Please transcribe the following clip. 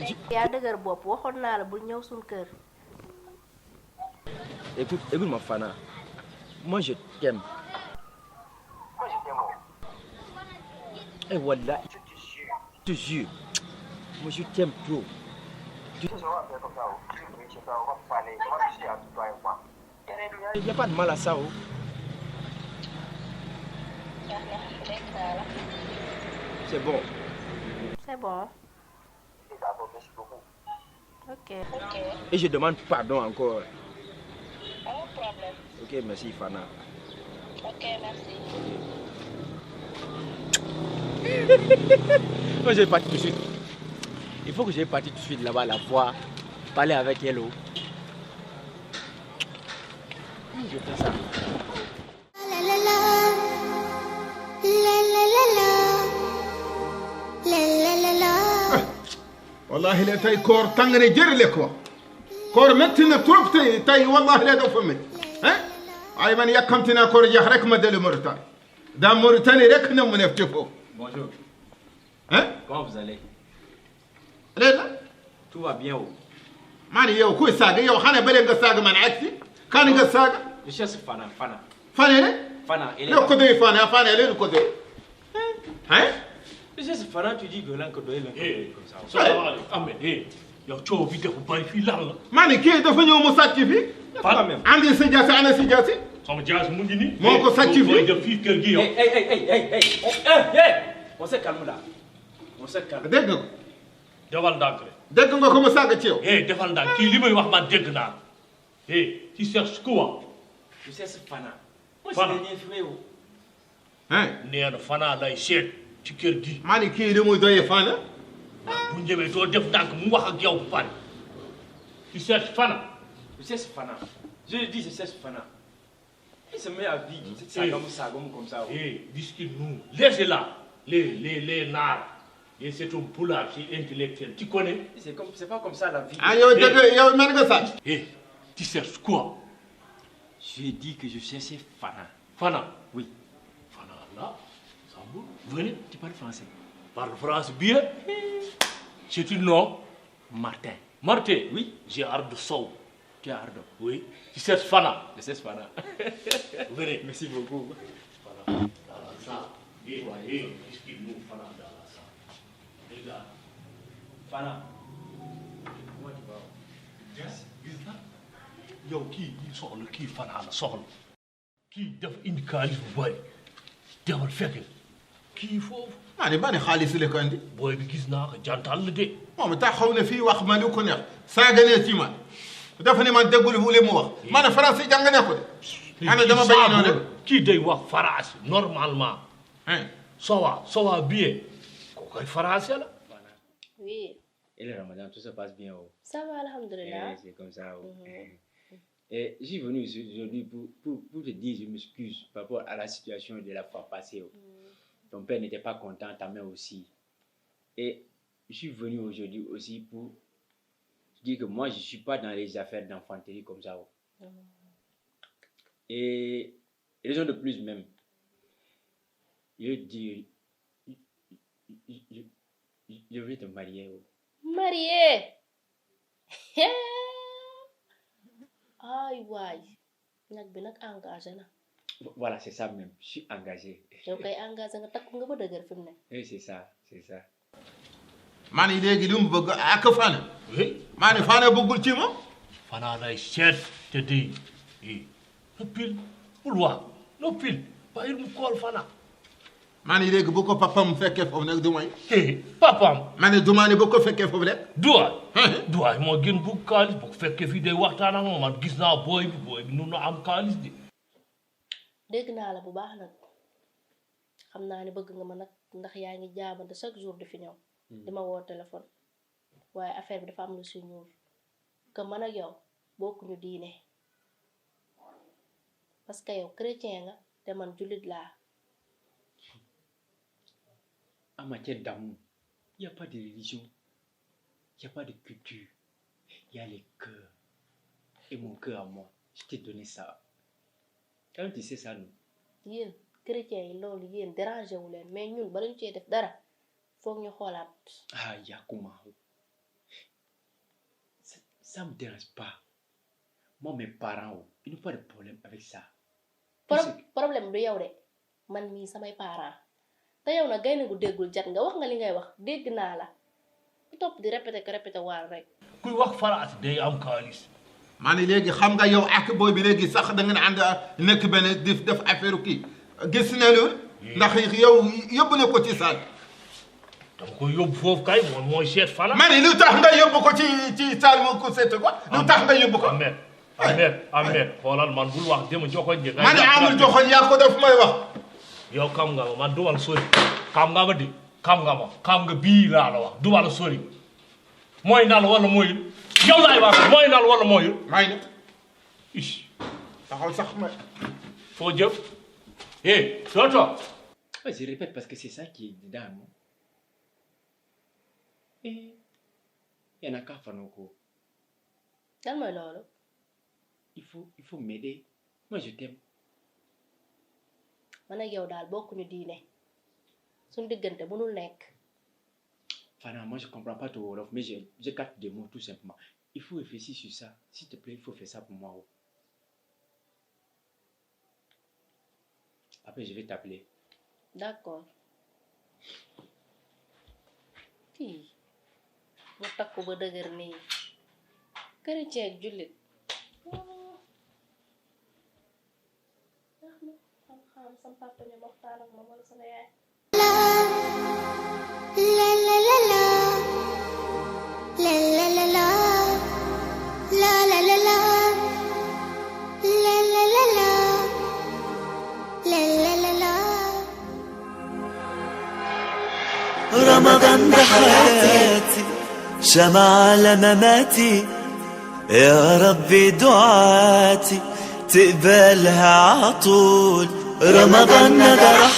yaa dëgër bopp waxoon naa la bul ñëw suñ kër. Écoute ma Fana. Moi je t'aime. Et voilà, je te jure. Moi je t'aime trop. Il n'y a pas de mal à ça. Oh. C'est bon. C'est bon. Ok. Et je demande pardon encore. Ok, merci Fana. Ok, merci. Moi je vais partir tout de suite. Il faut que je parte tout de suite là-bas, la voir, parler avec elle. Oh. Je fais ça. La la la. La la la la. La la la la. والله لا تاي كور تانغري جير لك كور متنا تروب تاي والله لا دفمت ها اي من يكمتنا كور يحرك مدل موريتاني دا موريتاني رك نم نفتفو Bonjour. ها Comment vous allez? لا Tout va bien. Oh. ماني يو كوي ساغ يو حنا بلنغ ساغ من عكسي كان غ ساغ Je cherche Fana. فانا Fana, elle est لو là. كدي فانا لين كدي ها Je cherche Fana, tu dis que l'un que l'un comme ça. salaamaaleykum Ahmed yow coow bi dafa bari fii lan la. ماني كي دفا ñew mu sacc fi Pas même. عندي سجاسي انا سجاسي sama jaas mu ngi nii. moo ko sàcc fii. booy def fii kër gi yow. Hey. On se calme là. On se calme. dégg nga ko defal ndànk rek. dégg nga ko mu sàgg ci yow defal ndànk kii li may wax man dégg naa tu cherches quoi. Je cherche Fana. Moi Fana. c'est rien frérot. hein nee na Fana lay seet ci kër gi. mani kii li muy doyee faana bu ñëwee doo def ndànk mu wax ak yow bu pare. tu cherches Fana. Je cherche Fana. Je le dis, je cherche Fana. Il se met à vivre. C'est sagom comme ça. Oh. Discute-nous. Laissez-la. Les nards. Et c'est un poulard, c'est intellectuel. Tu connais? C'est pas comme ça la vie. ah yow dégg yow mën nga sàcc Tu cherches quoi? J'ai dit que je cherchais Fana. Fana. Oui. Fana, là, ça vous. Venez. Tu parles français? Parle français bien. C'est un nom? Martin. Martin? Oui. J'ai Ardo Sow. Tu as Ardo. Oui. Tu cherches Fana. Je cherche Fana. Venez. Merci beaucoup. Fana, dans la salle. Discute-nous, Fana, dans la salle. Regarde. Fana. Comment tu vas? Gis nga yow kii soxla kii Fana la soxla kii def indi kaalis bu bari demal fekk kii foofu mani bani xaalis la ko andi booy bi gis naa ko jantal la de moom taxaw na fii wax ma lu ko neex saaganee ci man dafa ne man déggul fu li mu wax man français jàng ne ko de ana dama bañ noonu rek kii day wax français normalement hein ça va bien ko koy français la Oui. Et le Ramadan, tout se passe bien. Oh. Ça va, alhamdulillah. C'est comme ça. Oh. Et je suis venu aujourd'hui pour te dire, je m'excuse par rapport à la situation de la fois passée. Oh. Ton père n'était pas content, ta mère aussi. Et je suis venu aujourd'hui aussi pour dire que moi, je ne suis pas dans les affaires d'enfanterie comme ça. Oh. Et raison de plus même, je dis, je vais te marier. Oh. Marié. Ay waay nag bi nag engagé na. Voilà, c'est ça même. Je suis engagé. yow kay engagé nga takku nga ba dëgër fi mu ne. Oui, c'est ça, c'est ça. mani léegi li mu bëgg ak faana mani faana bëggul ci moom Fana lay seet te di noppil bul wax noppil bàyyil mu kool Fana mani léegi bu ko papam fekkee foofu nag du may papaam mani du maa ne bu ko fekkee foofu rek duwaay moo gën bu kaalis bu ko fekkee fii day waxtaan ak moom man gis naa booy bi nun na am kaalis di dégg naa la bu baax nag xam naa ne bëgg nga ma nag ndax yaa ngi jaabante chaque jour di fi ñëw di ma woo téléphone waaye affaire bi dafa am lu si ñuul que man ak yow bokkuñu diine parce que yow chrétien nga te man jullit laa. En matière d'amour, il n'y a pas de religion, il n'y a pas de culture, il y a les cœurs. Et mon cœur à moi, je t'ai donné ça. Quand tu sais ça, non? yéen chrétien yi loolu yéen dérangé wu leen mais ñun ba lañ cee def dara foog ñu xoolaat. Ah, Yakuma. Ça me dérange pas. Moi, mes parents, ils n'ont pas de problème avec ça. problème du yow de man mii samay parents te yow nag gaynde gu déggul jat nga wax nga li ngay wax dégg naa la bu topp di répété waar rek. kuy wax France day am xaalis. maa ne léegi xam nga yow ak booy bi léegi sax da ngeen ànd nekk benn di def affaire kii gis na loolu. ndax yow yóbbu na ko ci saal. dama ko yóbbu foofu kay moom mooy seet Fala. ma ne lu tax nga yóbbu ko ci saal mu ko seet ko. lu tax nga yóbbu ko. Ahmed xoolal man bul wax dama joxoñ de. ma ne amul joxoñ yaa ko def may wax. yow xam nga ma man dumal sori. xam nga ma di xam nga bii laa la wax dumal sori. mooy nal wala mooyul. yow laay wax mooy nal wala mooyul. may na. taxaw sax ma. foo jëm. Toto. Je répète parce que c'est ça qui est dedans, moi. Il y en a qu'à faire nos cours. lan mooy loolu. Il faut m'aider. Moi, je t'aime. man ak yow daal bokkuñu diine suñu diggante mënul nekk. Fana, moi, je comprends pas tout Wolof, mais je capte des mots tout simplement. Il faut réfléchir sur ça. S'il te plaît, il faut faire ça pour moi. Après, je vais t'appeler. D'accord. kii mu takku ba dëgër nii chrétien ak jullit xam sama papa ñu waxtaan ak moom wala sama yaay. La la la la la la la la la la la la la la la la la la la رمضان ده حياتي شمعة على مماتي يا ربي دعاتي تقبلها عطول رمضان ده